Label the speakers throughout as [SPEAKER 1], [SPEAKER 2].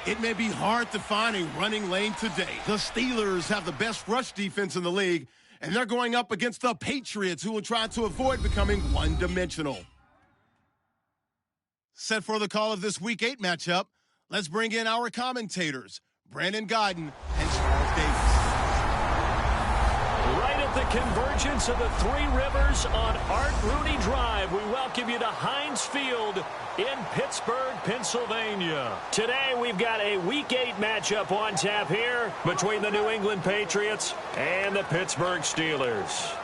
[SPEAKER 1] It may be hard to find a running lane today. The Steelers have the best rush defense in the league, and they're going up against the Patriots, who will try to avoid becoming one-dimensional. Set for the call of this Week 8 matchup, let's bring in our commentators, Brandon Godden and Charles Davis.
[SPEAKER 2] Right at the convergence of the Three Rivers on Art Rooney Drive, we welcome you to Heinz Field in Pittsburgh, Pennsylvania. Today we've got a Week 8 matchup on tap here between the New England Patriots and the Pittsburgh Steelers.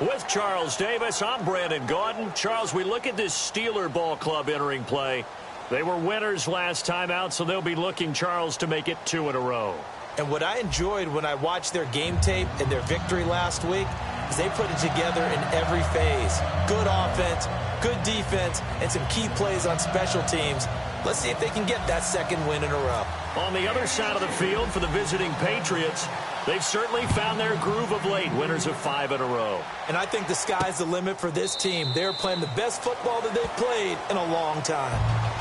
[SPEAKER 2] With Charles Davis, I'm Brandon Godden. Charles, we look at this Steeler ball club entering play. They were winners last time out, so they'll be looking, Charles, to make it 2 in a row.
[SPEAKER 3] And what I enjoyed when I watched their game tape and their victory last week is they put it together in every phase. Good offense, good defense, and some key plays on special teams. Let's see if they can get that second win in a row.
[SPEAKER 2] On the other side of the field for the visiting Patriots, they've certainly found their groove of late, winners of 5 in a row.
[SPEAKER 3] And I think the sky's the limit for this team. They're playing the best football that they've played in a long time.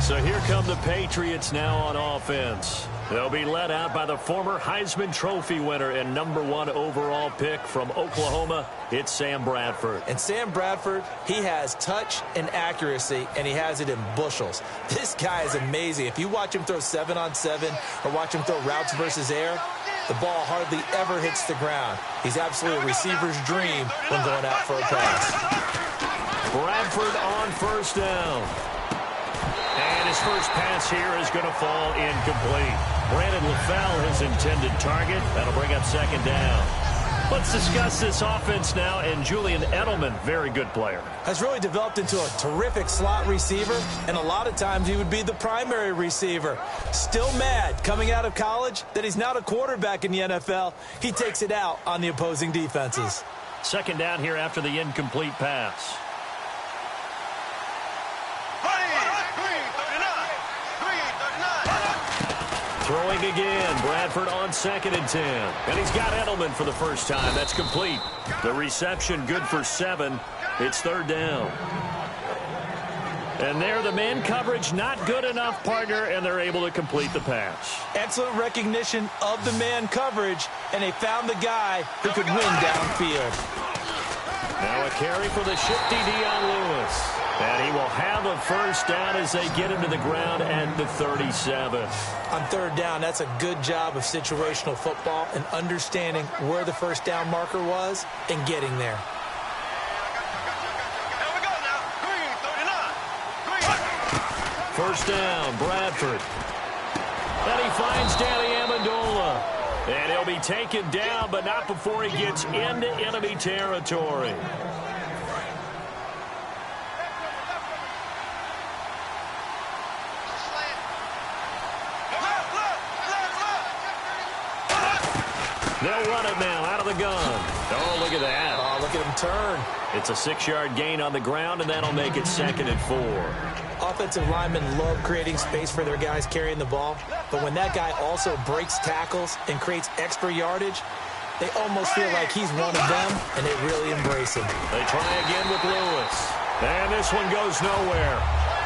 [SPEAKER 2] So here come the Patriots now on offense. They'll be led out by the former Heisman Trophy winner and #1 overall pick from Oklahoma. It's Sam Bradford.
[SPEAKER 3] And Sam Bradford, he has touch and accuracy, and he has it in bushels. This guy is amazing. If you watch him throw 7-on-7 or watch him throw routes versus air, the ball hardly ever hits the ground. He's absolutely a receiver's dream when going out for a pass.
[SPEAKER 2] Bradford on first down. And his first pass here is going to fall incomplete. Brandon LaFell, his intended target. That'll bring up second down. Let's discuss this offense now. And Julian Edelman, very good player.
[SPEAKER 3] Has really developed into a terrific slot receiver, and a lot of times he would be the primary receiver. Still mad coming out of college that he's not a quarterback in the NFL. He takes it out on the opposing defenses.
[SPEAKER 2] Second down here after the incomplete pass. Throwing again, Bradford on 2nd and 10. And he's got Edelman for the first time. That's complete. The reception good for 7. It's 3rd down. And there, the man coverage not good enough, partner, and they're able to complete the pass.
[SPEAKER 3] Excellent recognition of the man coverage, and they found the guy who could win downfield.
[SPEAKER 2] Now a carry for the shifty Dion Lewis. And he will have a first down as they get into the ground at the 37.
[SPEAKER 3] On 3rd down, that's a good job of situational football and understanding where the first down marker was and getting there.
[SPEAKER 2] First down, Bradford. And he finds Danny Amendola. And he'll be taken down, but not before he gets into enemy territory. They'll run it now out of the gun. Oh, look at that.
[SPEAKER 3] Oh, look at him turn.
[SPEAKER 2] It's a 6-yard gain on the ground, and that'll make it 2nd and 4.
[SPEAKER 3] Offensive linemen love creating space for their guys carrying the ball, but when that guy also breaks tackles and creates extra yardage, they almost feel like he's one of them, and they really embrace him.
[SPEAKER 2] They try again with Lewis. And this one goes nowhere.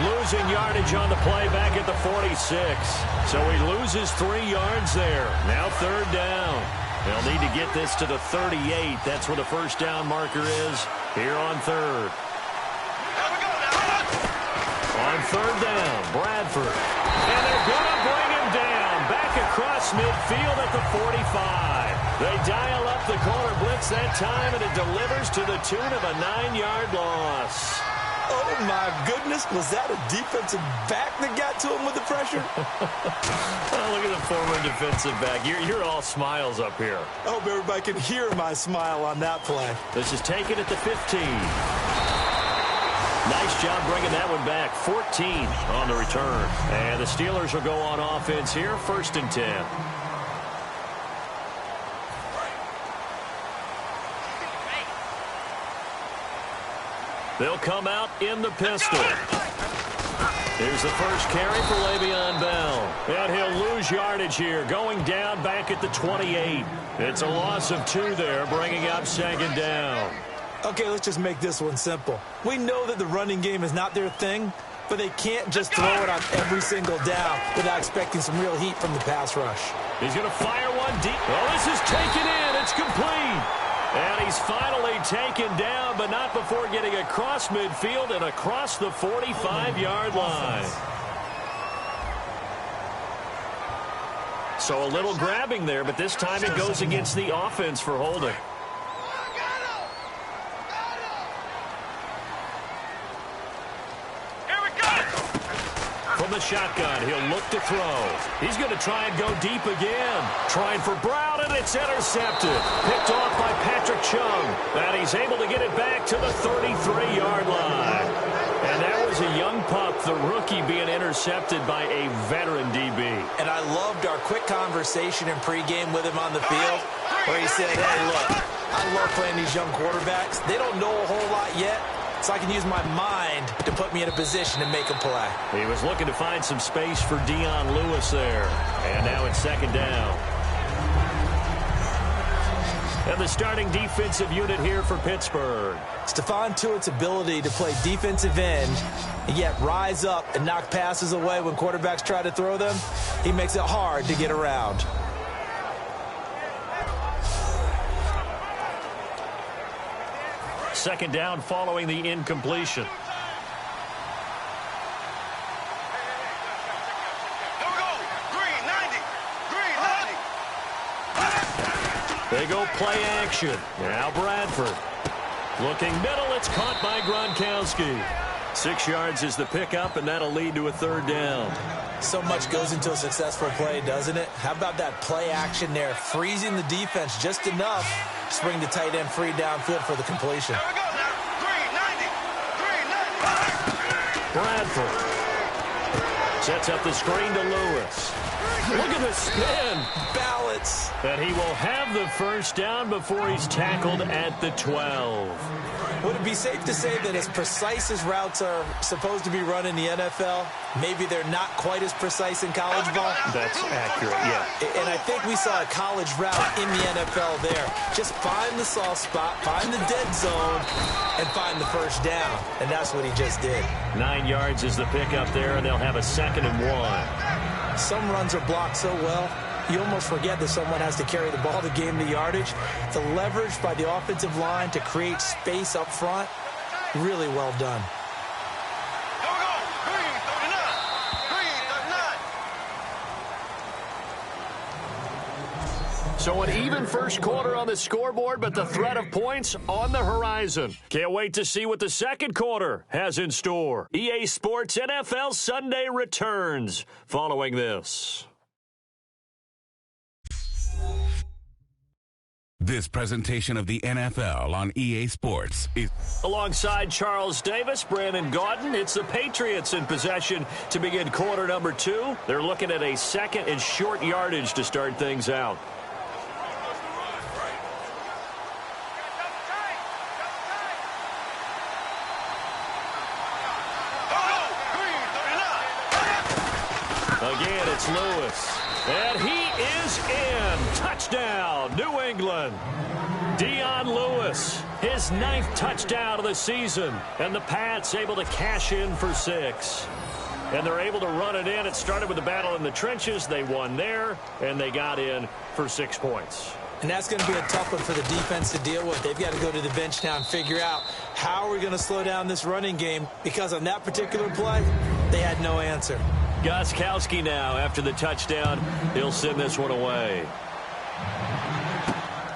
[SPEAKER 2] Losing yardage on the play back at the 46. So he loses 3 yards there. Now 3rd down. They'll need to get this to the 38. That's where the first down marker is here on 3rd. On 3rd down, Bradford. And they're going to bring him down. Back across midfield at the 45. They dial up the corner blitz that time, and it delivers to the tune of a 9-yard loss.
[SPEAKER 3] Oh, my goodness. Was that a defensive back that got to him with the pressure?
[SPEAKER 2] Oh, look at the former defensive back. You're all smiles up here.
[SPEAKER 3] I hope everybody can hear my smile on that play.
[SPEAKER 2] This is taken at the 15. Nice job bringing that one back. 14 on the return. And the Steelers will go on offense here, 1st and 10. They'll come out in the pistol. Here's the first carry for Le'Veon Bell. And he'll lose yardage here, going down back at the 28. It's a loss of 2 there, bringing up 2nd down.
[SPEAKER 3] Okay, let's just make this one simple. We know that the running game is not their thing, but they can't just throw it on every single down without expecting some real heat from the pass rush.
[SPEAKER 2] He's going to fire one deep. Oh, this is taken in. It's complete. And he's finally taken down, but not before getting across midfield and across the 45-yard line. So a little grabbing there, but this time it goes against the offense for holding. From the shotgun, he'll look to throw. He's going to try and go deep again. Trying for Brown, and it's intercepted. Picked off by Patrick Chung. And he's able to get it back to the 33-yard line. And that was a young pup, the rookie, being intercepted by a veteran DB.
[SPEAKER 3] And I loved our quick conversation in pregame with him on the field, where he said, hey, look, I love playing these young quarterbacks. They don't know a whole lot yet, so I can use my mind to put me in a position to make a play.
[SPEAKER 2] He was looking to find some space for Dion Lewis there. And now it's second down. And the starting defensive unit here for Pittsburgh.
[SPEAKER 3] Stephon Tuitt's ability to play defensive end and yet rise up and knock passes away when quarterbacks try to throw them, he makes it hard to get around.
[SPEAKER 2] Second down following the incompletion. They go play action. Now Bradford. Looking middle, it's caught by Gronkowski. 6 yards is the pickup, and that'll lead to a third down.
[SPEAKER 3] So much goes into a successful play, doesn't it? How about that play action there, freezing the defense just enough to bring the tight end free downfield for the completion.
[SPEAKER 2] Bradford sets up the screen to Lewis. Look at the spin.
[SPEAKER 3] Balance.
[SPEAKER 2] And he will have the first down before he's tackled at the 12.
[SPEAKER 3] Would it be safe to say that as precise as routes are supposed to be run in the NFL, maybe they're not quite as precise in college ball?
[SPEAKER 2] That's accurate, yeah.
[SPEAKER 3] And I think we saw a college route in the NFL there. Just find the soft spot, find the dead zone, and find the first down. And that's what he just did.
[SPEAKER 2] 9 yards is the pickup there, and they'll have a 2nd and 1.
[SPEAKER 3] Some runs are blocked so well, you almost forget that someone has to carry the ball to gain the yardage. The leverage by the offensive line to create space up front, really well done.
[SPEAKER 2] So an even first quarter on the scoreboard, but the threat of points on the horizon. Can't wait to see what the second quarter has in store. EA Sports NFL Sunday returns following this.
[SPEAKER 4] This presentation of the NFL on EA Sports is...
[SPEAKER 2] Alongside Charles Davis, Brandon Gaudin, it's the Patriots in possession to begin quarter number 2. They're looking at a 2nd and short yardage to start things out. Again, it's Lewis. And he is in. Touchdown, New England. Dion Lewis, his 9th touchdown of the season. And the Pats able to cash in for 6. And they're able to run it in. It started with the battle in the trenches. They won there, and they got in for 6 points.
[SPEAKER 3] And that's going to be a tough one for the defense to deal with. They've got to go to the bench now and figure out how are we going to slow down this running game, because on that particular play, they had no answer.
[SPEAKER 2] Gostkowski now, after the touchdown, he'll send this one away.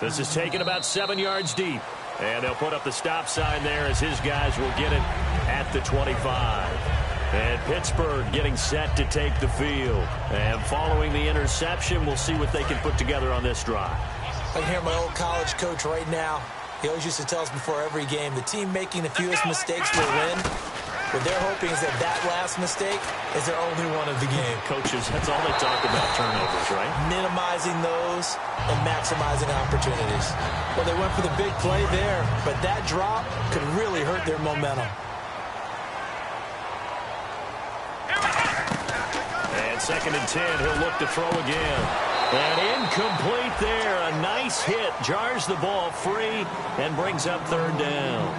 [SPEAKER 2] This is taken about 7 yards deep. And they'll put up the stop sign there as his guys will get it at the 25. And Pittsburgh getting set to take the field. And following the interception, we'll see what they can put together on this drive.
[SPEAKER 3] I can hear my old college coach right now. He always used to tell us before every game, the team making the fewest mistakes will win. What they're hoping is that that last mistake is their only one of the game.
[SPEAKER 2] Coaches, that's all they talk about, turnovers, right?
[SPEAKER 3] Minimizing those and maximizing opportunities. Well, they went for the big play there, but that drop could really hurt their momentum.
[SPEAKER 2] And 2nd and 10, he'll look to throw again. And incomplete there. A nice hit. Jars the ball free and brings up 3rd down.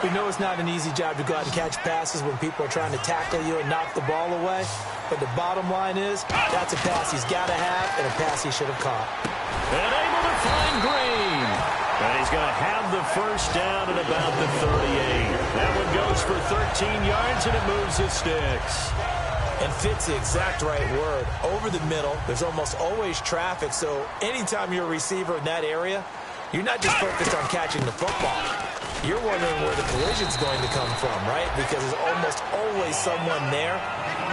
[SPEAKER 3] We know it's not an easy job to go out and catch passes when people are trying to tackle you and knock the ball away. But the bottom line is, that's a pass he's got to have and a pass he should have caught.
[SPEAKER 2] And able to find Green. And he's going to have the first down at about the 38. That one goes for 13 yards, and it moves the sticks.
[SPEAKER 3] And fits the exact right word. Over the middle, there's almost always traffic, so anytime you're a receiver in that area, you're not just focused on catching the football. You're wondering where the collision's going to come from, right? Because there's almost always someone there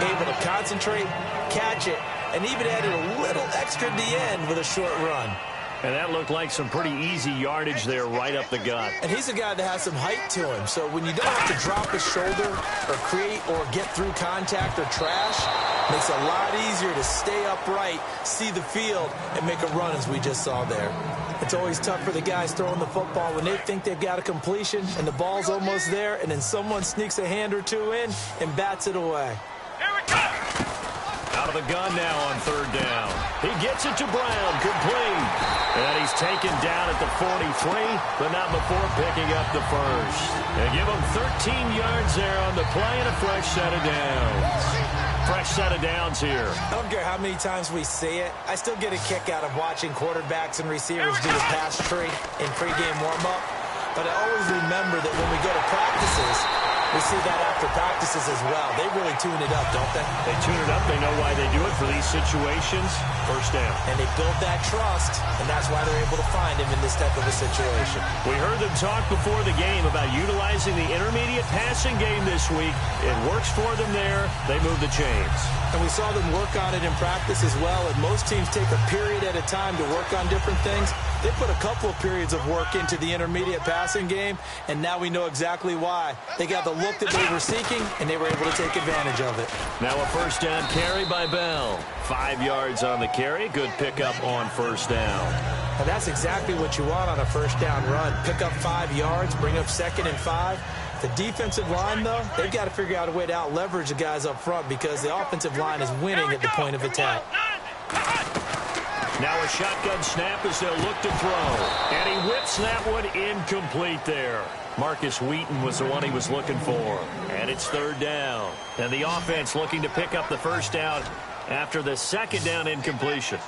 [SPEAKER 3] able to concentrate, catch it, and even added a little extra at the end with a short run.
[SPEAKER 2] And that looked like some pretty easy yardage there right up the gut.
[SPEAKER 3] And he's a guy that has some height to him, so when you don't have to drop his shoulder or create or get through contact or trash, makes it a lot easier to stay upright, see the field, and make a run as we just saw there. It's always tough for the guys throwing the football when they think they've got a completion and the ball's almost there, and then someone sneaks a hand or two in and bats it away.
[SPEAKER 2] Out of the gun now on third down. He gets it to Brown, complete. And he's taken down at the 43, but not before picking up the first. And give him 13 yards there on the play and a fresh set of downs. Fresh set of downs here.
[SPEAKER 3] I don't care how many times we see it. I still get a kick out of watching quarterbacks and receivers do the pass tree in pregame warm-up. But I always remember that when we go to practices, we see that after practices as well. They really tune it up, don't they?
[SPEAKER 2] They tune it up. They know why they do it for these situations. First down.
[SPEAKER 3] And they build that trust, and that's why they're able to find him in this type of a situation.
[SPEAKER 2] We heard them talk before the game about utilizing the intermediate passing game this week. It works for them there. They move the chains.
[SPEAKER 3] And we saw them work on it in practice as well, and most teams take a period at a time to work on different things. They put a couple of periods of work into the intermediate passing game, and now we know exactly why. They got the look that they were seeking, and they were able to take advantage of it.
[SPEAKER 2] Now a first down carry by Bell. 5 yards on the carry. Good pickup on first down.
[SPEAKER 3] And that's exactly what you want on a first down run. Pick up 5 yards, bring up 2nd and 5. The defensive line, though, they've got to figure out a way to out-leverage the guys up front because the offensive line is winning at the point of attack.
[SPEAKER 2] Now a shotgun snap as they'll look to throw. And he whips that one incomplete there. Marcus Wheaton was the one he was looking for. And it's third down. And the offense looking to pick up the first down after the second down incompletion.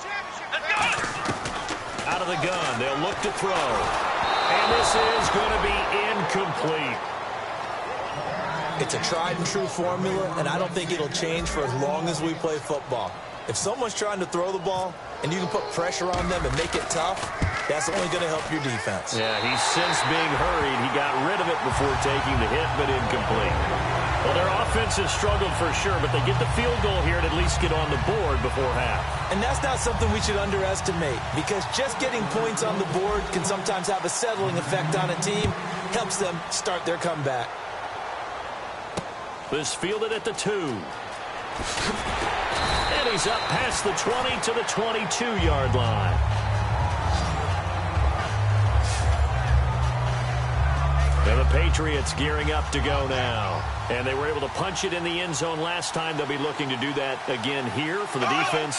[SPEAKER 2] Out of the gun, they'll look to throw. And this is going to be incomplete.
[SPEAKER 3] It's a tried-and-true formula, and I don't think it'll change for as long as we play football. If someone's trying to throw the ball and you can put pressure on them and make it tough, that's only going to help your defense.
[SPEAKER 2] Yeah, he's since being hurried. He got rid of it before taking the hit, but incomplete. Well, their offense has struggled for sure, but they get the field goal here and at least get on the board before half.
[SPEAKER 3] And that's not something we should underestimate, because just getting points on the board can sometimes have a settling effect on a team, helps them start their comeback.
[SPEAKER 2] This fielded at the 2. And he's up past the 20 to the 22-yard line. And the Patriots gearing up to go now. And they were able to punch it in the end zone last time. They'll be looking to do that again here for the defense.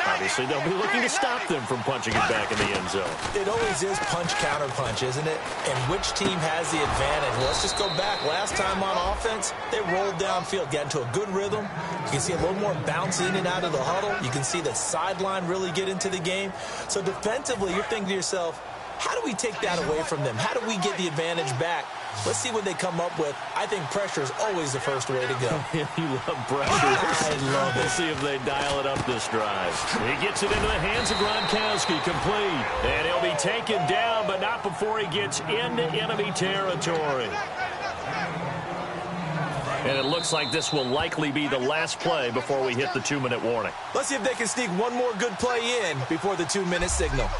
[SPEAKER 2] Obviously, they'll be looking to stop them from punching it back in the end zone.
[SPEAKER 3] It always is punch-counter-punch, isn't it? And which team has the advantage? Well, let's just go back. Last time on offense, they rolled downfield, got into a good rhythm. You can see a little more bounce in and out of the huddle. You can see the sideline really get into the game. So defensively, you're thinking to yourself, how do we take that away from them? How do we get the advantage back? Let's see what they come up with. I think pressure is always the first way to go.
[SPEAKER 2] You love pressure.
[SPEAKER 3] I love it.
[SPEAKER 2] We'll see if they dial it up this drive. He gets it into the hands of Gronkowski, complete. And he'll be taken down, but not before he gets into enemy territory. And it looks like this will likely be the last play before we hit the 2-minute warning.
[SPEAKER 3] Let's see if they can sneak one more good play in before the 2-minute signal.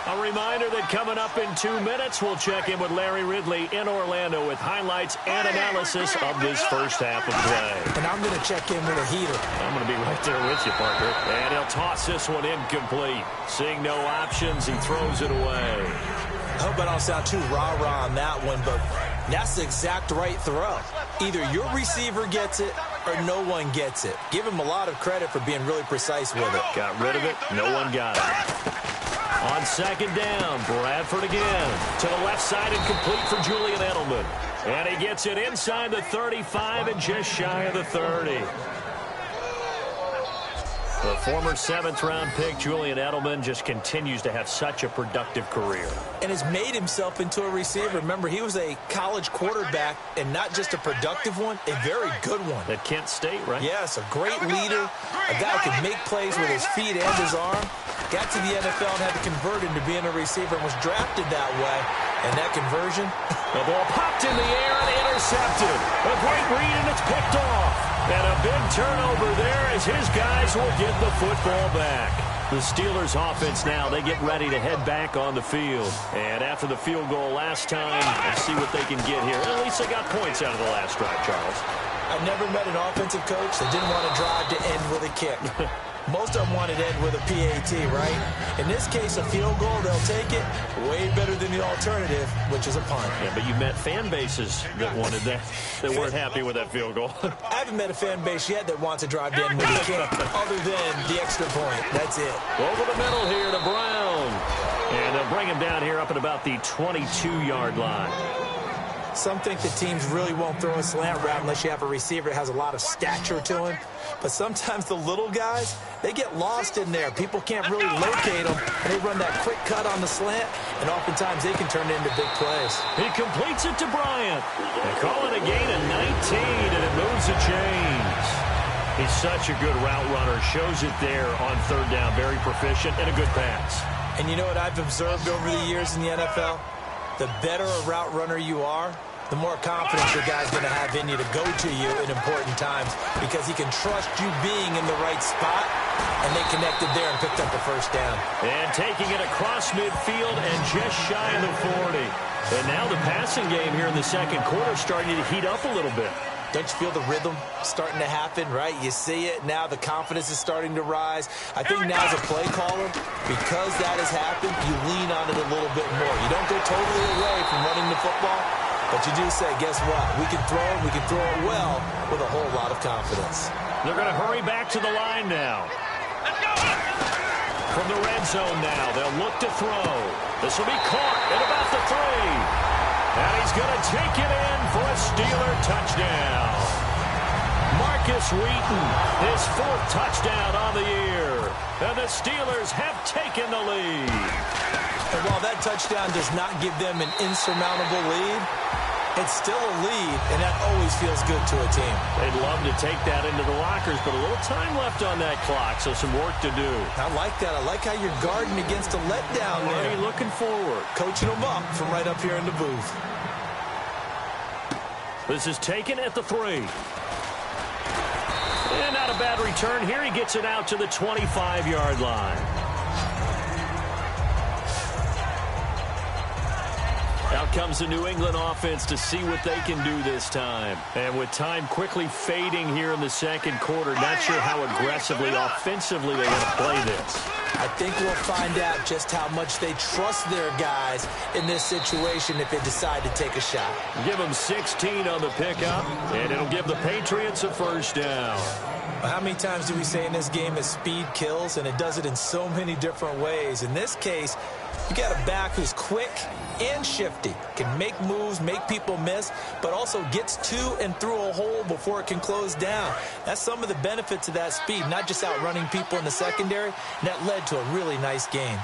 [SPEAKER 2] A reminder that coming up in 2 minutes, we'll check in with Larry Ridley in Orlando with highlights and analysis of this first half of play.
[SPEAKER 3] And I'm going to check in with a heater.
[SPEAKER 2] I'm going to be right there with you, Parker. And he'll toss this one incomplete. Seeing no options, he throws it away.
[SPEAKER 3] I hope I don't sound too rah-rah on that one, but that's the exact right throw. Either your receiver gets it or no one gets it. Give him a lot of credit for being really precise with it.
[SPEAKER 2] Got rid of it. No one got it. On second down, Bradford again. To the left side and complete for Julian Edelman. And he gets it inside the 35 and just shy of the 30. The former 7th-round pick, Julian Edelman, just continues to have such a productive career.
[SPEAKER 3] And has made himself into a receiver. Remember, he was a college quarterback, and not just a productive one, a very good one.
[SPEAKER 2] At Kent State, right?
[SPEAKER 3] Yes, a great leader, a guy who could make plays with his feet and his arm. Got to the NFL and had to convert into being a receiver and was drafted that way. And that conversion?
[SPEAKER 2] The ball popped in the air and intercepted. A great read, and it's picked off. And a big turnover there as his guys will get the football back. The Steelers offense now, they get ready to head back on the field. And after the field goal last time, let's see what they can get here. At least they got points out of the last drive, Charles.
[SPEAKER 3] I've never met an offensive coach that didn't want to drive to end with a kick. Most of them wanted to end with a PAT, right? In this case, a field goal, they'll take it. Way better than the alternative, which is a punt.
[SPEAKER 2] Yeah, but you met fan bases that wanted that, that weren't happy with that field goal.
[SPEAKER 3] I haven't met a fan base yet that wants to drive to end with a kick, other than the extra point. That's it.
[SPEAKER 2] Over the middle here to Brown. And they'll bring him down here up at about the 22-yard line.
[SPEAKER 3] Some think the teams really won't throw a slant route unless you have a receiver that has a lot of stature to him. But sometimes the little guys, they get lost in there. People can't really locate them, and they run that quick cut on the slant, and oftentimes they can turn it into big plays.
[SPEAKER 2] He completes it to Bryant. They call it a gain of 19, and it moves the chains. He's such a good route runner. Shows it there on third down. Very proficient and a good pass.
[SPEAKER 3] And you know what I've observed over the years in the NFL? The better a route runner you are, the more confidence your guy's going to have in you to go to you in important times because he can trust you being in the right spot, and they connected there and picked up a first down.
[SPEAKER 2] And taking it across midfield and just shy of the 40. And now the passing game here in the second quarter starting to heat up a little bit.
[SPEAKER 3] Don't you feel the rhythm starting to happen, right? You see it. Now the confidence is starting to rise. I think now as a play caller, because that has happened, you lean on it a little bit more. You don't go totally away from running the football, but you do say, guess what? We can throw it. We can throw it well with a whole lot of confidence.
[SPEAKER 2] They're going to hurry back to the line now. From the red zone now, they'll look to throw. This will be caught at about the 3. And he's going to take it in for a Steeler touchdown. Marcus Wheaton, his 4th touchdown on the year. And the Steelers have taken the lead.
[SPEAKER 3] And while that touchdown does not give them an insurmountable lead, it's still a lead, and that always feels good to a team.
[SPEAKER 2] They'd love to take that into the lockers, but a little time left on that clock, so some work to do.
[SPEAKER 3] I like that. I like how you're guarding against a letdown there.
[SPEAKER 2] Already looking forward.
[SPEAKER 3] Coaching them up from right up here in the booth.
[SPEAKER 2] This is taken at the 3. And not a bad return here. He gets it out to the 25-yard line. Out comes the New England offense to see what they can do this time. And with time quickly fading here in the second quarter, not sure how aggressively, offensively they want to play this.
[SPEAKER 3] I think we'll find out just how much they trust their guys in this situation if they decide to take a shot.
[SPEAKER 2] Give them 16 on the pickup, and it'll give the Patriots a first down.
[SPEAKER 3] How many times do we say in this game that speed kills, and it does it in so many different ways? In this case, you got a back who's quick and shifty, can make moves, make people miss, but also gets to and through a hole before it can close down. That's some of the benefits of that speed, not just outrunning people in the secondary, and that led to a really nice game.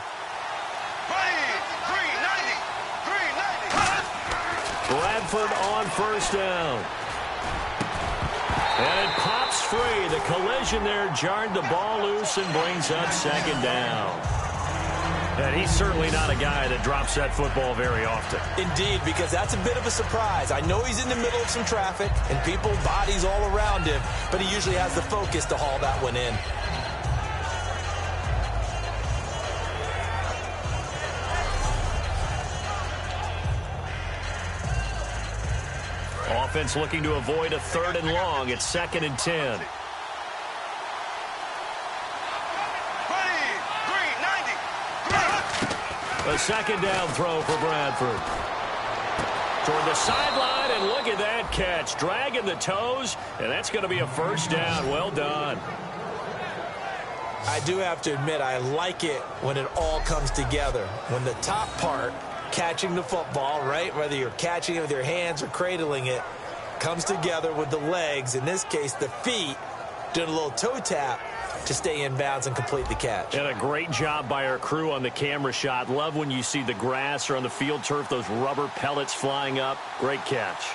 [SPEAKER 2] Bradford on first down. And it pops free. The collision there jarred the ball loose and brings up second down. And he's certainly not a guy that drops that football very often.
[SPEAKER 3] Indeed, because that's a bit of a surprise. I know he's in the middle of some traffic and people, bodies all around him, but he usually has the focus to haul that one in.
[SPEAKER 2] Offense looking to avoid a 3rd and long. It's 2nd and 10. A second down throw for Bradford. Toward the sideline, and look at that catch. Dragging the toes, and that's going to be a first down. Well done.
[SPEAKER 3] I do have to admit, I like it when it all comes together. When the top part, catching the football, right, whether you're catching it with your hands or cradling it, comes together with the legs, in this case the feet, doing a little toe tap to stay in bounds and complete the catch.
[SPEAKER 2] And a great job by our crew on the camera shot. Love when you see the grass or on the field turf, those rubber pellets flying up. Great catch.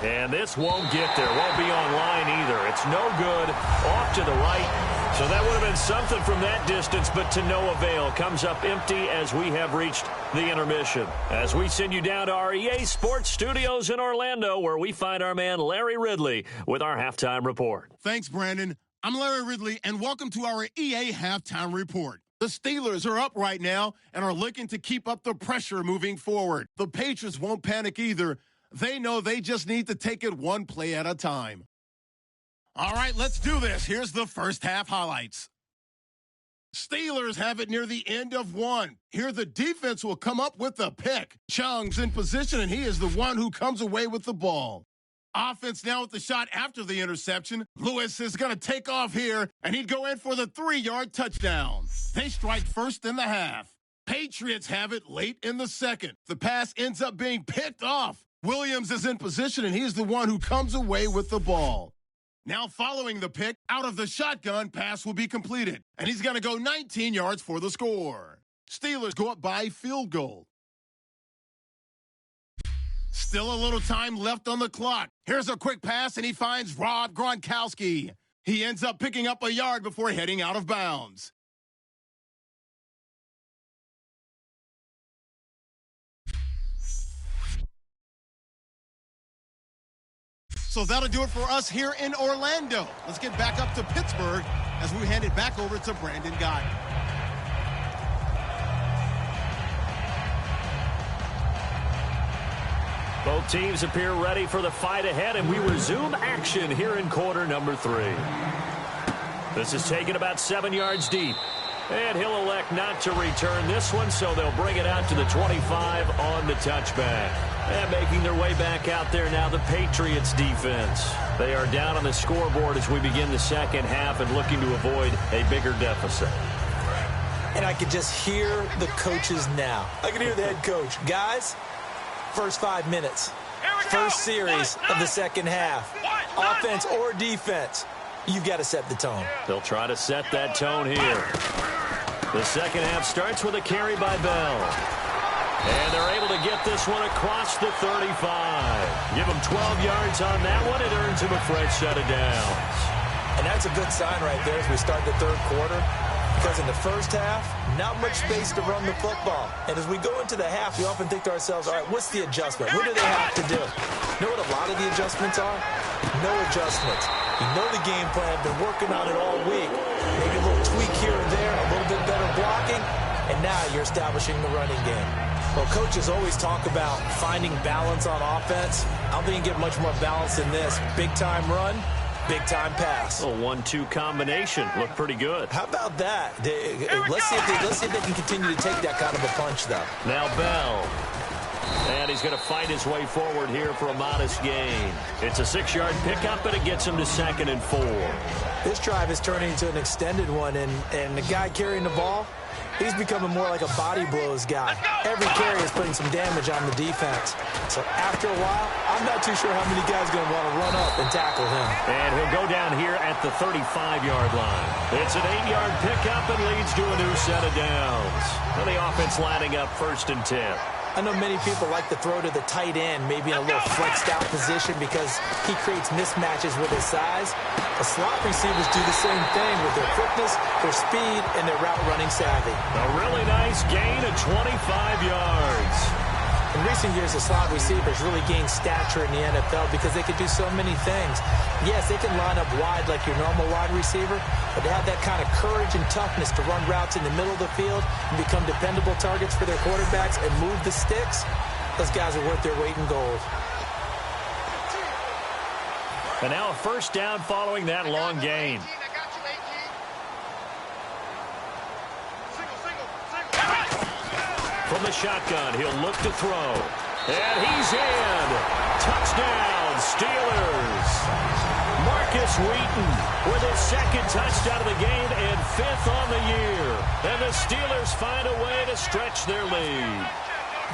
[SPEAKER 2] And this won't get there. Won't be online either. It's no good. Off to the right. So that would have been something from that distance, but to no avail. Comes up empty as we have reached the intermission. As we send you down to our EA Sports Studios in Orlando, where we find our man Larry Ridley with our halftime report.
[SPEAKER 1] Thanks, Brandon. I'm Larry Ridley, and welcome to our EA Halftime Report. The Steelers are up right now and are looking to keep up the pressure moving forward. The Patriots won't panic either. They know they just need to take it one play at a time. All right, let's do this. Here's the first half highlights. Steelers have it near the end of one. Here the defense will come up with a pick. Chung's in position, and he is the one who comes away with the ball. Offense now with the shot after the interception. Lewis is going to take off here, and he'd go in for the 3-yard touchdown. They strike first in the half. Patriots have it late in the second. The pass ends up being picked off. Williams is in position, and he's the one who comes away with the ball. Now following the pick, out of the shotgun, pass will be completed, and he's going to go 19 yards for the score. Steelers go up by field goal. Still a little time left on the clock. Here's a quick pass, and he finds Rob Gronkowski. He ends up picking up a yard before heading out of bounds. So that'll do it for us here in Orlando. Let's get back up to Pittsburgh as we hand it back over to Brandon Gott.
[SPEAKER 2] Both teams appear ready for the fight ahead, and we resume action here in quarter number 3. This is taken about 7 yards deep. And he'll elect not to return this one, so they'll bring it out to the 25 on the touchback. And making their way back out there now, the Patriots defense. They are down on the scoreboard as we begin the second half and looking to avoid a bigger deficit.
[SPEAKER 3] And I can just hear the coaches now. I can hear the head coach. Guys, first 5 minutes, first series of the second half, offense or defense, you've got to set the tone.
[SPEAKER 2] They'll try to set that tone here. The second half starts with a carry by Bell. And they're able to get this one across the 35. Give them 12 yards on that one. It earns him a fresh set of downs.
[SPEAKER 3] And that's a good sign right there as we start the third quarter. Because in the first half, not much space to run the football. And as we go into the half, we often think to ourselves, all right, what's the adjustment? What do they have to do? You know what a lot of the adjustments are? No adjustments. You know the game plan, been working on it all week. Maybe a little tweak here and there, a little bit better blocking, and now you're establishing the running game. Well, coaches always talk about finding balance on offense. I don't think you can get much more balance than this. Big-time run, big-time pass.
[SPEAKER 2] A 1-2 combination. Looked pretty good.
[SPEAKER 3] How about that? Let's see if they can continue to take that kind of a punch, though.
[SPEAKER 2] Now Bell. And he's going to fight his way forward here for a modest gain. It's a 6-yard pickup, but it gets him to 2nd and 4.
[SPEAKER 3] This drive is turning into an extended one, and the guy carrying the ball, he's becoming more like a body blows guy. Every carry is putting some damage on the defense. So after a while, I'm not too sure how many guys are going to want to run up and tackle him.
[SPEAKER 2] And he'll go down here at the 35-yard line. It's an 8-yard pickup and leads to a new set of downs. And the offense lining up 1st and 10.
[SPEAKER 3] I know many people like to throw to the tight end, maybe in a little flexed out position because he creates mismatches with his size. The slot receivers do the same thing with their quickness, their speed, and their route running savvy.
[SPEAKER 2] A really nice gain of 25 yards.
[SPEAKER 3] In recent years, the slot receivers really gained stature in the NFL because they could do so many things. Yes, they can line up wide like your normal wide receiver, but they have that kind of courage and toughness to run routes in the middle of the field and become dependable targets for their quarterbacks and move the sticks. Those guys are worth their weight in gold.
[SPEAKER 2] And now a first down following that long gain. From the shotgun, he'll look to throw. And he's in. Touchdown, Steelers. Marcus Wheaton with his second touchdown of the game and 5th on the year. And the Steelers find a way to stretch their lead.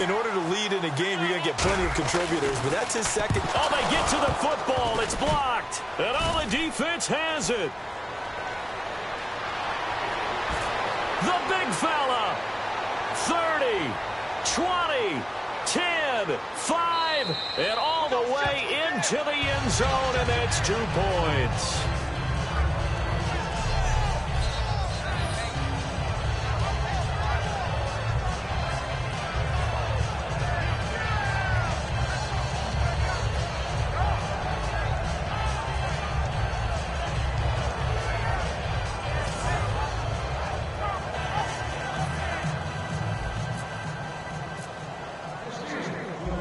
[SPEAKER 3] In order to lead in a game, you're going to get plenty of contributors, but that's his second.
[SPEAKER 2] Oh, they get to the football. It's blocked. And all the defense has it. The big fella. 30, 20, 10, 5, and all the way into the end zone, and that's 2 points.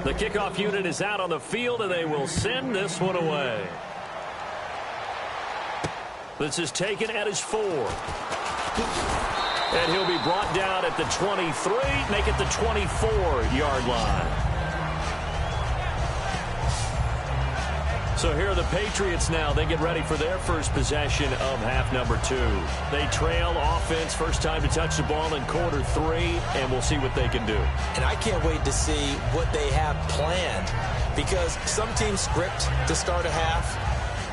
[SPEAKER 2] The kickoff unit is out on the field, and they will send this one away. This is taken at his 4. And he'll be brought down at the 23, make it the 24-yard line. So here are the Patriots now. They get ready for their first possession of half number 2. They trail offense, first time to touch the ball in quarter 3, and we'll see what they can do.
[SPEAKER 3] And I can't wait to see what they have planned, because some teams script to start a half.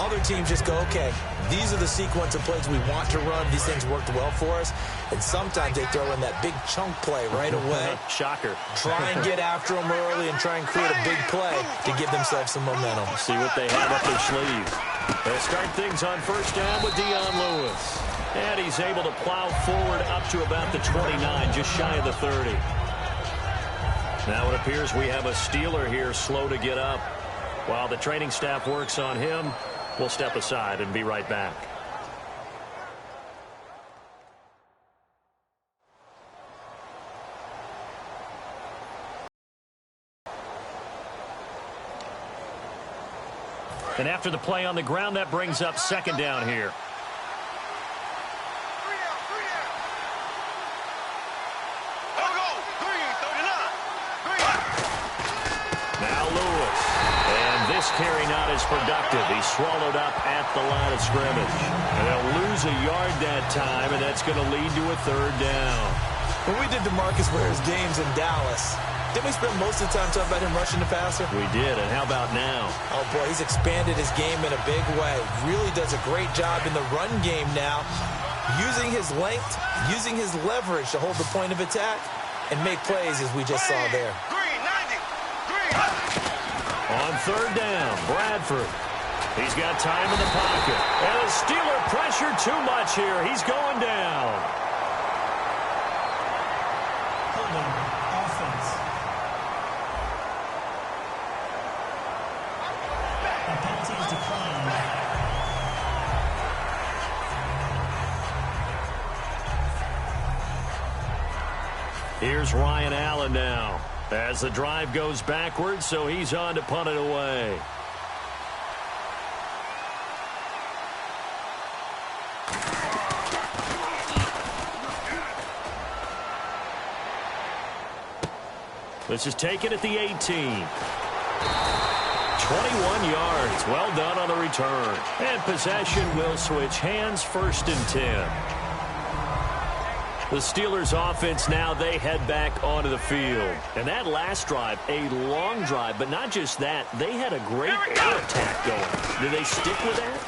[SPEAKER 3] Other teams just go, okay, these are the sequence of plays we want to run. These things worked well for us. And sometimes they throw in that big chunk play right away.
[SPEAKER 2] Shocker.
[SPEAKER 3] Try and get after them early and try and create a big play to give themselves some momentum.
[SPEAKER 2] See what they have up their sleeve. They'll start things on first down with Dion Lewis. And he's able to plow forward up to about the 29, just shy of the 30. Now it appears we have a Steeler here slow to get up. While the training staff works on him, we'll step aside and be right back. And after the play on the ground, that brings up second down here. Now Lewis. And this carry not as productive. He's swallowed up at the line of scrimmage. And they'll lose a yard that time, and that's going to lead to a third down.
[SPEAKER 3] When we did DeMarcus Ware's games in Dallas, didn't we spend most of the time talking about him rushing the passer?
[SPEAKER 2] We did, and how about now?
[SPEAKER 3] Oh, boy, he's expanded his game in a big way. Really does a great job in the run game now, using his length, using his leverage to hold the point of attack and make plays as we just saw there.
[SPEAKER 2] On third down, Bradford. He's got time in the pocket. And the Steeler pressure too much here. He's going down.
[SPEAKER 5] Offense. And penalty is declined.
[SPEAKER 2] Here's Ryan Allen now. As the drive goes backwards, so he's on to punt it away. This is taken at the 18. 21 yards. Well done on the return. And possession will switch hands, first and 10. The Steelers offense now, they head back onto the field. And that last drive, a long drive, but not just that, they had a great air attack going. Do they stick with that?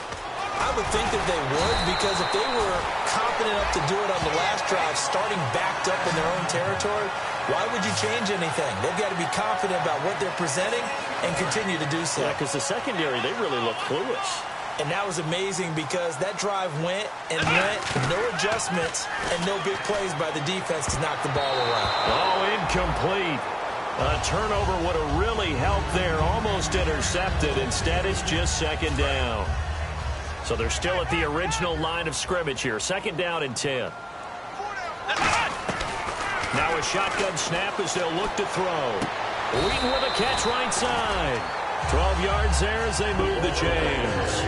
[SPEAKER 3] I would think that they would, because if they were confident enough to do it on the last drive, starting backed up in their own territory, why would you change anything? They've got to be confident about what they're presenting and continue to do so.
[SPEAKER 2] Yeah, because the secondary, they really look clueless.
[SPEAKER 3] And that was amazing because that drive went and went, no adjustments, and no big plays by the defense to knock the ball away.
[SPEAKER 2] Oh, incomplete. A turnover would have really helped there, almost intercepted. Instead, it's just second down. So they're still at the original line of scrimmage here. Second down and 10. Now a shotgun snap as they'll look to throw. Wheaton with a catch right side. 12 yards there as they move the chains.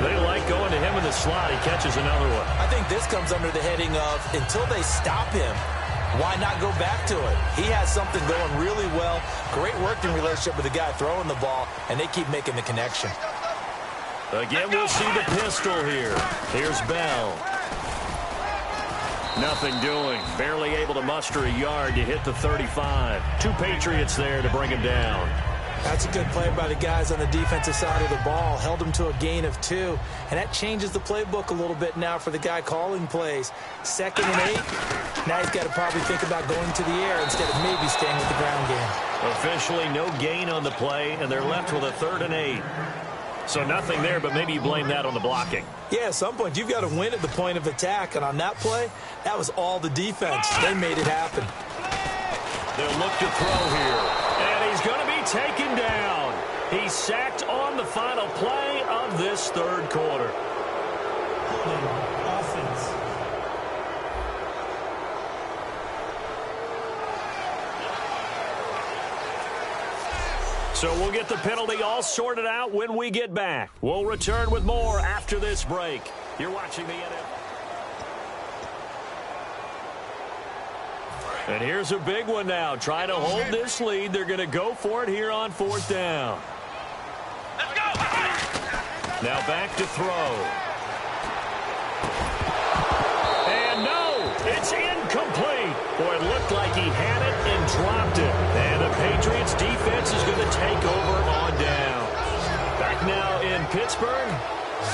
[SPEAKER 2] They like going to him in the slot. He catches another one.
[SPEAKER 3] I think this comes under the heading of, until they stop him, why not go back to it? He has something going really well. Great working relationship with the guy throwing the ball, and they keep making the connection.
[SPEAKER 2] Again, we'll see the pistol here. Here's Bell. Nothing doing. Barely able to muster a yard to hit the 35. 2 Patriots there to bring him down.
[SPEAKER 3] That's a good play by the guys on the defensive side of the ball. Held him to a gain of 2. And that changes the playbook a little bit now for the guy calling plays. 2nd and 8. Now he's got to probably think about going to the air instead of maybe staying with the ground game.
[SPEAKER 2] Officially no gain on the play, and they're left with a 3rd and 8. So nothing there, but maybe you blame that on the blocking.
[SPEAKER 3] Yeah, at some point, you've got to win at the point of attack. And on that play, that was all the defense. They made it happen.
[SPEAKER 2] They'll look to throw here. And he's going to be taken down. He's sacked on the final play of this 3rd quarter.
[SPEAKER 5] Offense.
[SPEAKER 2] So we'll get the penalty all sorted out when we get back. We'll return with more after this break. You're watching the NFL. And here's a big one now. Trying to hold this lead. They're going to go for it here on 4th down.
[SPEAKER 6] Let's go!
[SPEAKER 2] Now back to throw. And no, it's incomplete. Boy, it looked like he had it and dropped it. And the Patriots defense is going to take over on down. Back now in Pittsburgh.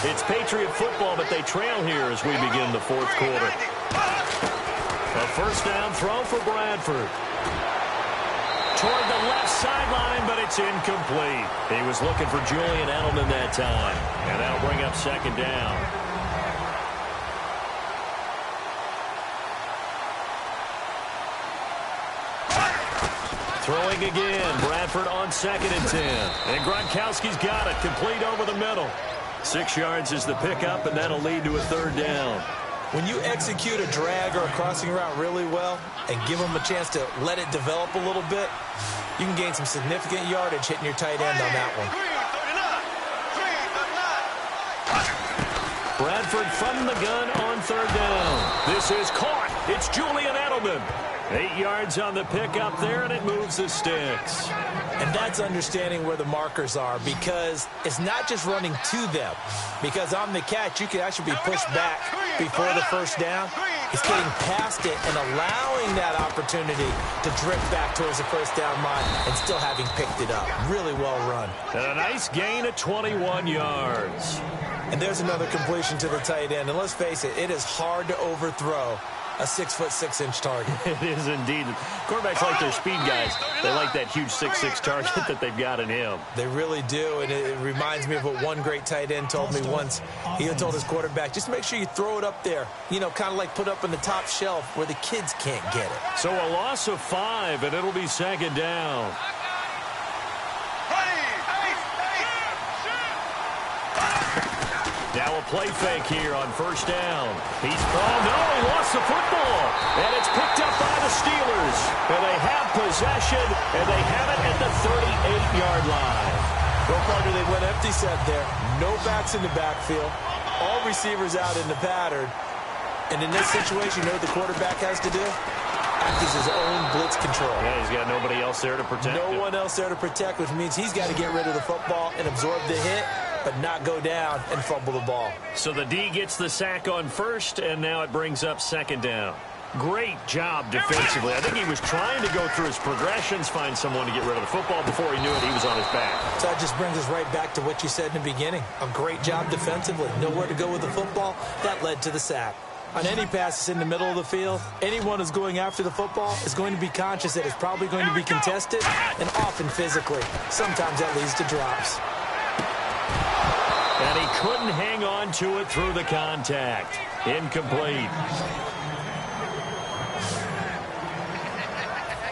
[SPEAKER 2] It's Patriot football, but they trail here as we begin the 4th quarter. A 1st down throw for Bradford. Toward the left sideline, but it's incomplete. He was looking for Julian Edelman that time. And that'll bring up 2nd down. Throwing again. Bradford on 2nd and 10. And Gronkowski's got it. Complete over the middle. 6 yards is the pickup, and that'll lead to a 3rd down.
[SPEAKER 3] When you execute a drag or a crossing route really well and give them a chance to let it develop a little bit, you can gain some significant yardage hitting your tight end on that one.
[SPEAKER 2] Bradford from the gun on 3rd down. This is caught. It's Julian Edelman. 8 yards on the pickup there, and it moves the sticks.
[SPEAKER 3] And that's understanding where the markers are, because it's not just running to them. Because on the catch, you can actually be pushed back before the 1st down. It's getting past it and allowing that opportunity to drift back towards the 1st down line and still having picked it up. Really well run.
[SPEAKER 2] And a nice gain of 21 yards.
[SPEAKER 3] And there's another completion to the tight end. And let's face it, it is hard to overthrow a 6'6" target.
[SPEAKER 2] It is indeed. Quarterbacks like their speed guys. They like that huge 6'6" target that they've got in him.
[SPEAKER 3] They really do, and it reminds me of what one great tight end told me once. He told his quarterback, just make sure you throw it up there, you know, kind of like put up on the top shelf where the kids can't get it.
[SPEAKER 2] So a loss of 5, and it'll be 2nd down. Now a play fake here on 1st down. He lost the football. And it's picked up by the Steelers. And they have possession, and they have it at the 38-yard line.
[SPEAKER 3] Go partner, they went empty set there. No backs in the backfield. All receivers out in the pattern. And in this situation, you know what the quarterback has to do? Act as his own blitz control.
[SPEAKER 2] Yeah, he's got nobody else there to protect him.
[SPEAKER 3] No one else there to protect, which means he's got to get rid of the football and absorb the hit, but not go down and fumble the ball.
[SPEAKER 2] So the D gets the sack on 1st, and now it brings up 2nd down. Great job defensively. I think he was trying to go through his progressions, find someone to get rid of the football. Before he knew it, he was on his back.
[SPEAKER 3] So that just brings us right back to what you said in the beginning. A great job defensively. Nowhere to go with the football. That led to the sack. On any pass that's in the middle of the field, anyone who's going after the football is going to be conscious that it's probably going to be contested, and often physically. Sometimes that leads to drops.
[SPEAKER 2] And he couldn't hang on to it through the contact. Incomplete.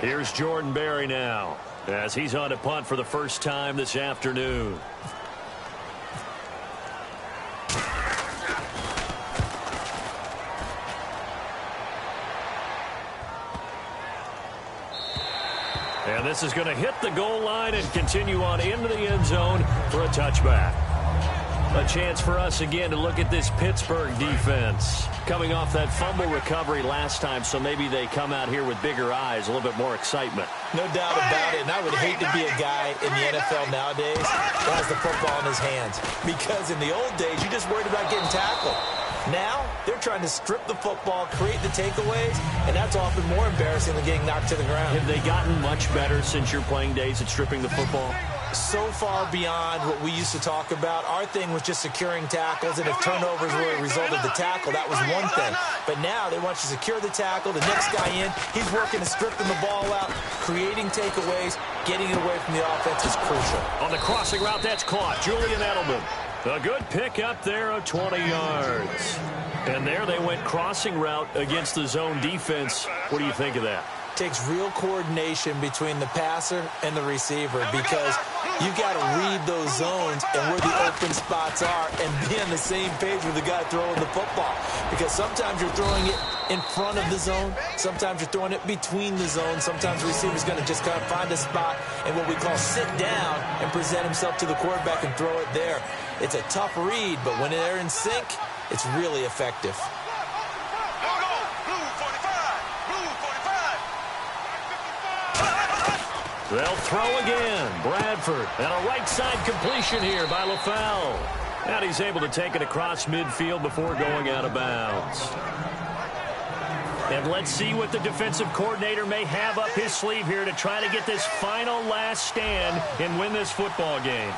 [SPEAKER 2] Here's Jordan Berry now, as he's on to punt for the 1st time this afternoon. And this is going to hit the goal line and continue on into the end zone for a touchback. A chance for us again to look at this Pittsburgh defense. Coming off that fumble recovery last time, so maybe they come out here with bigger eyes, a little bit more excitement.
[SPEAKER 3] No doubt about it, and I would hate to be a guy in the NFL nowadays that has the football in his hands. Because in the old days, you just worried about getting tackled. Now, they're trying to strip the football, create the takeaways, and that's often more embarrassing than getting knocked to the ground.
[SPEAKER 2] Have they gotten much better since your playing days at stripping the football?
[SPEAKER 3] So far beyond what we used to talk about. Our thing was just securing tackles, and if turnovers were a result of the tackle, that was one thing. But now they want you to secure the tackle, the next guy in, he's working to stripping the ball out, creating takeaways, getting it away from the offense is crucial.
[SPEAKER 2] On the crossing route, that's caught. Julian Edelman. A good pick up there of 20 yards. And there they went crossing route against the zone defense. What do you think of that?
[SPEAKER 3] Takes real coordination between the passer and the receiver because you got to read those zones and where the open spots are and be on the same page with the guy throwing the football. Because sometimes you're throwing it in front of the zone. Sometimes you're throwing it between the zones. Sometimes the receiver's going to just kind of find a spot and what we call sit down and present himself to the quarterback and throw it there. It's a tough read, but when they're in sync, it's really effective.
[SPEAKER 2] They'll throw again. Bradford. And a right side completion here by LaFell. And he's able to take it across midfield before going out of bounds. And let's see what the defensive coordinator may have up his sleeve here to try to get this final last stand and win this football game.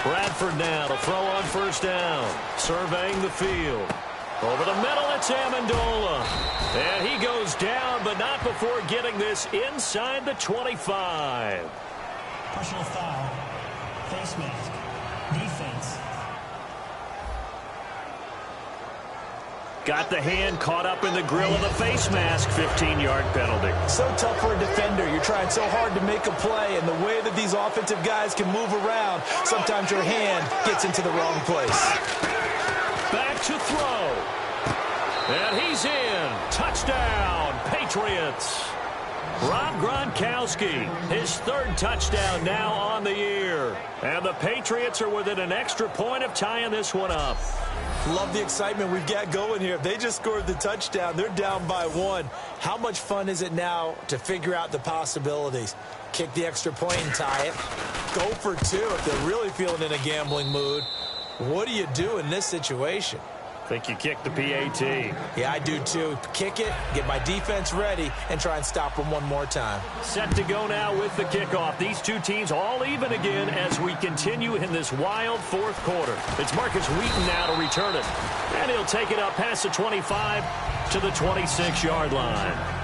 [SPEAKER 2] Bradford now to throw on first down. Surveying the field. Over the middle, it's Amendola. And he goes down, but not before getting this inside the 25.
[SPEAKER 5] Personal foul. Face mask. Defense.
[SPEAKER 2] Got the hand caught up in the grill of the face mask. 15-yard penalty.
[SPEAKER 3] So tough for a defender. You're trying so hard to make a play, and the way that these offensive guys can move around, sometimes your hand gets into the wrong place.
[SPEAKER 2] Back to throw. And he's in. Touchdown, Patriots. Rob Gronkowski, his third touchdown now on the year. And the Patriots are within an extra point of tying this one up.
[SPEAKER 3] Love the excitement we've got going here. If they just scored the touchdown, they're down by one. How much fun is it now to figure out the possibilities? Kick the extra point and tie it. Go for two if they're really feeling in a gambling mood. What do you do in this situation?
[SPEAKER 2] I think you kick the PAT.
[SPEAKER 3] Yeah, I do too. Kick it, get my defense ready, and try and stop them one more time.
[SPEAKER 2] Set to go now with the kickoff. These two teams all even again as we continue in this wild fourth quarter. It's Marcus Wheaton now to return it. And he'll take it up past the 25 to the 26-yard line.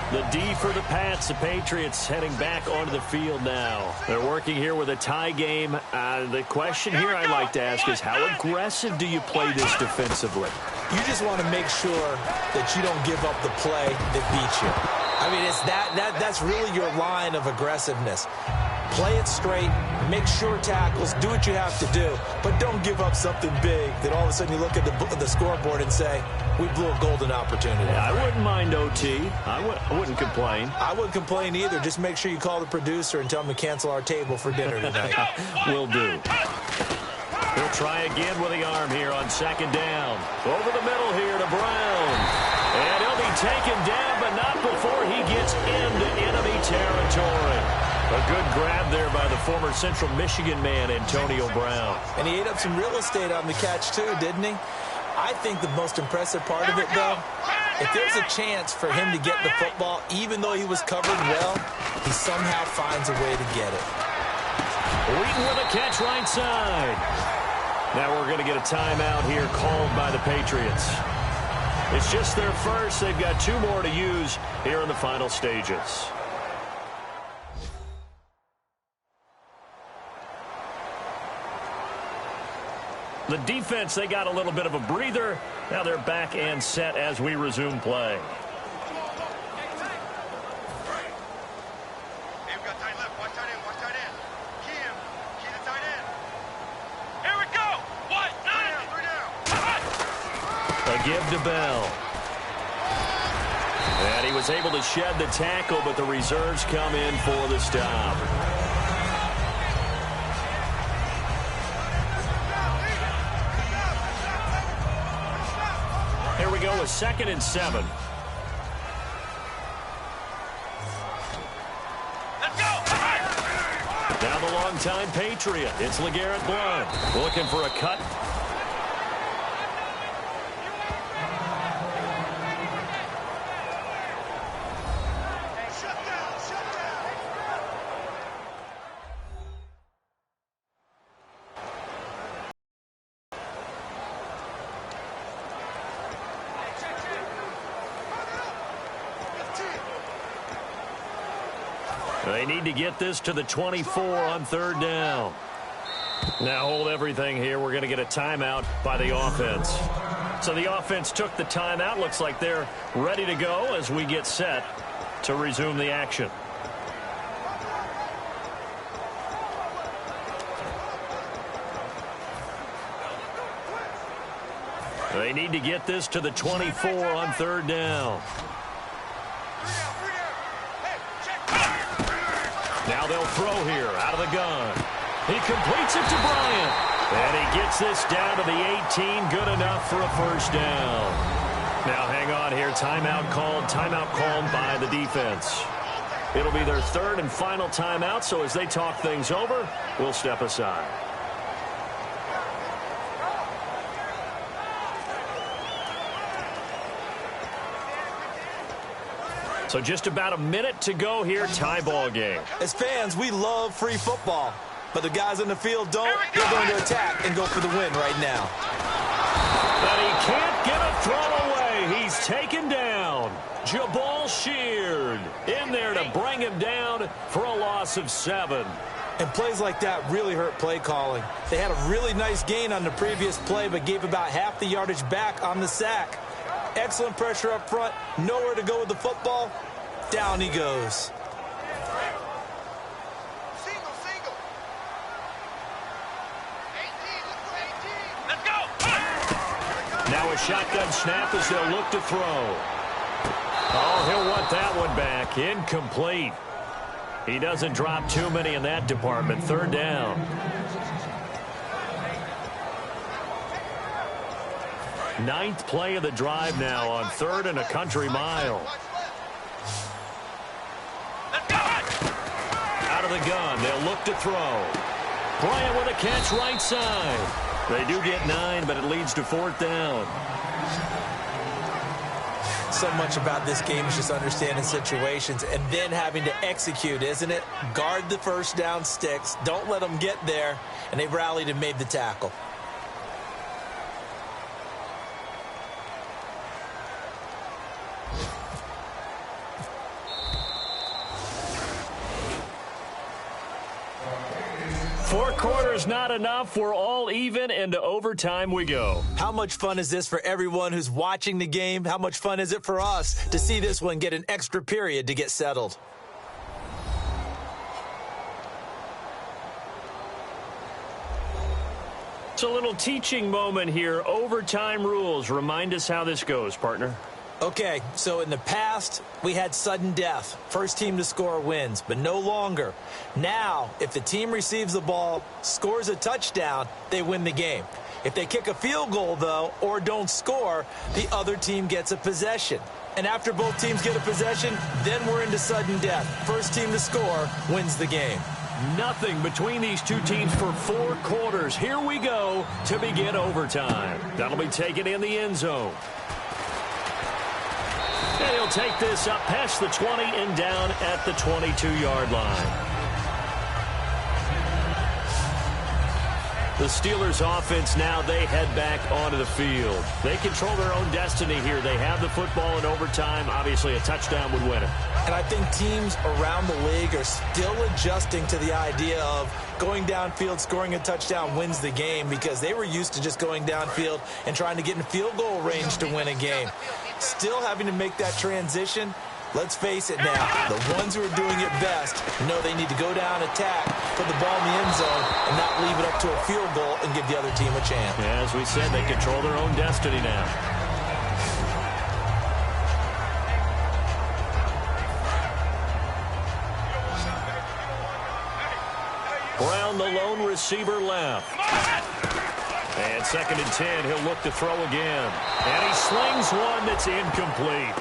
[SPEAKER 2] The D for the Pats. The Patriots heading back onto the field now. They're working here with a tie game. The question here I'd like to ask is how aggressive do you play this defensively?
[SPEAKER 3] You just want to make sure that you don't give up the play that beats you. I mean, it's that's really your line of aggressiveness. Play it straight, make sure tackles, do what you have to do, but don't give up something big that all of a sudden you look at the scoreboard and say, we blew a golden opportunity.
[SPEAKER 2] Yeah, I wouldn't mind OT. I wouldn't complain.
[SPEAKER 3] I wouldn't complain either. Just make sure you call the producer and tell him to cancel our table for dinner tonight.
[SPEAKER 2] Will do. He'll try again with the arm here on second down. Over the middle here to Brown. And he'll be taken down, but not before he gets into enemy territory. A good grab there by the former Central Michigan man, Antonio Brown.
[SPEAKER 3] And he ate up some real estate on the catch, too, didn't he? I think the most impressive part of it, though, if there's a chance for him to get the football, even though he was covered well, he somehow finds a way to get it.
[SPEAKER 2] Wheaton with a catch right side. Now we're going to get a timeout here called by the Patriots. It's just their first. They've got two more to use here in the final stages. The defense, they got a little bit of a breather. Now they're back and set as we resume play. A give to Bell. And he was able to shed the tackle, but the reserves come in for the stop. Here we go with 2nd and 7. Now the longtime Patriot. It's LeGarrette Blount looking for a cut. They need to get this to the 24 on 3rd down. Now hold everything here. We're going to get a timeout by the offense. So the offense took the timeout. Looks like they're ready to go as we get set to resume the action. They need to get this to the 24 on 3rd down. Now they'll throw here out of the gun. He completes it to Bryant. And he gets this down to the 18. Good enough for a 1st down. Now hang on here. Timeout called by the defense. It'll be their 3rd and final timeout, so as they talk things over, we'll step aside. So just about a minute to go here, tie ball game.
[SPEAKER 3] As fans, we love free football, but the guys on the field don't. They're going to attack and go for the win right now.
[SPEAKER 2] But he can't get a throw away. He's taken down. Jabal Sheard in there to bring him down for a loss of 7.
[SPEAKER 3] And plays like that really hurt play calling. They had a really nice gain on the previous play, but gave about half the yardage back on the sack. Excellent pressure up front. Nowhere to go with the football. Down he goes.
[SPEAKER 6] Single. 18, look for 18. Let's go.
[SPEAKER 2] Now a shotgun snap as they'll look to throw. Oh, he'll want that one back. Incomplete. He doesn't drop too many in that department. 3rd down. Ninth play of the drive now on 3rd and a country mile. Out of the gun, they'll look to throw. Bryant with a catch right side. They do get 9, but it leads to 4th down.
[SPEAKER 3] So much about this game is just understanding situations and then having to execute, isn't it? Guard the 1st down sticks. Don't let them get there. And they rallied and made the tackle.
[SPEAKER 2] Four quarters not enough. We're all even, and to overtime we go.
[SPEAKER 3] How much fun is this for everyone who's watching the game? How much fun is it for us to see this one get an extra period to get settled?
[SPEAKER 2] It's a little teaching moment here. Overtime rules. Remind us how this goes, partner.
[SPEAKER 3] Okay, so in the past, we had sudden death. First team to score wins, but no longer. Now, if the team receives the ball, scores a touchdown, they win the game. If they kick a field goal, though, or don't score, the other team gets a possession. And after both teams get a possession, then we're into sudden death. First team to score wins the game.
[SPEAKER 2] Nothing between these two teams for 4 quarters. Here we go to begin overtime. That'll be taken in the end zone. And he'll take this up past the 20 and down at the 22-yard line. The Steelers offense now, they head back onto the field. They control their own destiny here. They have the football in overtime. Obviously, a touchdown would win it.
[SPEAKER 3] And I think teams around the league are still adjusting to the idea of going downfield, scoring a touchdown wins the game, because they were used to just going downfield and trying to get in field goal range to win a game. Still having to make that transition. Let's face it now, the ones who are doing it best know they need to go down, attack, put the ball in the end zone, and not leave it up to a field goal and give the other team a chance.
[SPEAKER 2] Yeah, as we said, they control their own destiny now. the lone receiver left. And 2nd and 10, he'll look to throw again. And he slings one that's incomplete.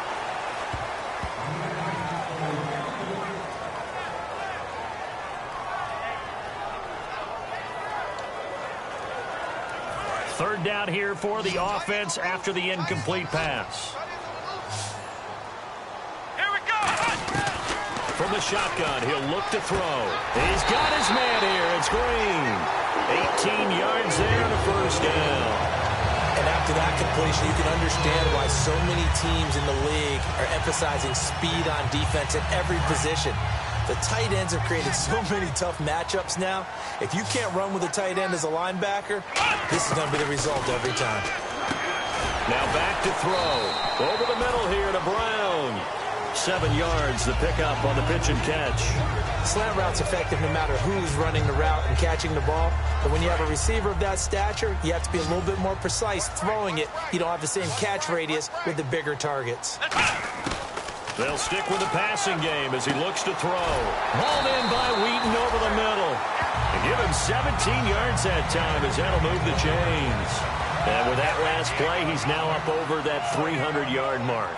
[SPEAKER 2] Third down here for the offense after the incomplete pass.
[SPEAKER 6] Here we go.
[SPEAKER 2] From the shotgun, he'll look to throw. He's got his man here. It's Green. 18 yards there and a first down.
[SPEAKER 3] And after that completion, you can understand why so many teams in the league are emphasizing speed on defense at every position. The tight ends have created so many tough matchups now. If you can't run with a tight end as a linebacker, this is going to be the result every time.
[SPEAKER 2] Now back to throw. Over the middle here to Brown. 7 yards, the pickup on the pitch and catch.
[SPEAKER 3] Slant route's effective no matter who's running the route and catching the ball. But when you have a receiver of that stature, you have to be a little bit more precise throwing it. You don't have the same catch radius with the bigger targets.
[SPEAKER 2] They'll stick with the passing game as he looks to throw. Hauled in by Wheaton over the middle. And give him 17 yards that time as that'll move the chains. And with that last play, he's now up over that 300-yard mark.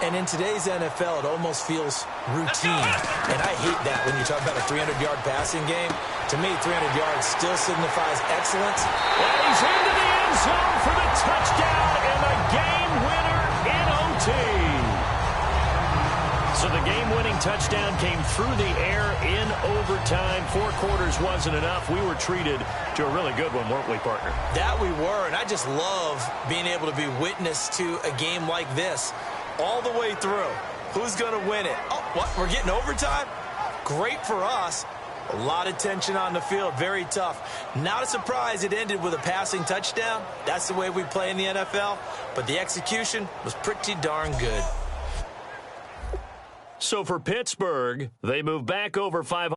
[SPEAKER 3] And in today's NFL, it almost feels routine. And I hate that when you talk about a 300-yard passing game. To me, 300 yards still signifies excellence.
[SPEAKER 2] And he's into the end zone for the touchdown and the game winner in OT. So the game-winning touchdown came through the air in overtime. 4 quarters wasn't enough. We were treated to a really good one, weren't we, partner?
[SPEAKER 3] That we were, and I just love being able to be witness to a game like this all the way through. Who's going to win it? Oh, what? We're getting overtime? Great for us. A lot of tension on the field. Very tough. Not a surprise it ended with a passing touchdown. That's the way we play in the NFL. But the execution was pretty darn good.
[SPEAKER 2] So for Pittsburgh, they move back over 500.